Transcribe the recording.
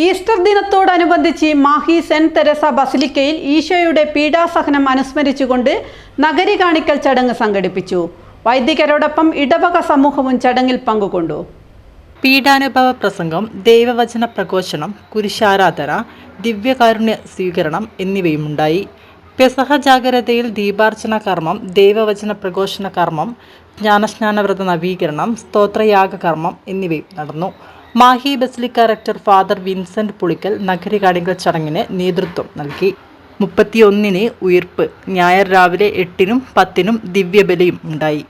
Easter ദിനത്തോടനുബന്ധിച്ച് Mahe saint Teresa ബസിലിക്കയിൽ ഈശോയുടെ പീഡാസഹനം അനുസ്മരിച്ചുകൊണ്ട് നഗരി കാണിക്കൽ ചടങ്ങ് സംഘടിപ്പിച്ചു. വൈദികരോടൊപ്പം ഇടവക സമൂഹവും ചടങ്ങിൽ പങ്കുകൊണ്ടു. പീഡാനുഭവ പ്രസംഗം, ദൈവവചന പ്രഘോഷണം, കുരിശാരാധന, ദിവ്യകാരുണ്യ സ്വീകരണം എന്നിവയുമുണ്ടായി. പെസഹ ജാഗരതയിൽ ദീപാർച്ചന കർമ്മം, ദൈവവചന പ്രഘോഷണ കർമ്മം, ജ്ഞാനസ്നാനവ്രത നവീകരണം, സ്തോത്രയാഗ കർമ്മം എന്നിവയും നടന്നു. Mahe basilica rector father Vincent Pulickal നഗരി കാണിക്കൽ ചടങ്ങിന് നേതൃത്വം നൽകി. 31-ന് ഉയിർപ്പ്, ഞായർ രാവിലെ 8-നും 10-നും ദിവ്യബലിയും ഉണ്ടായി.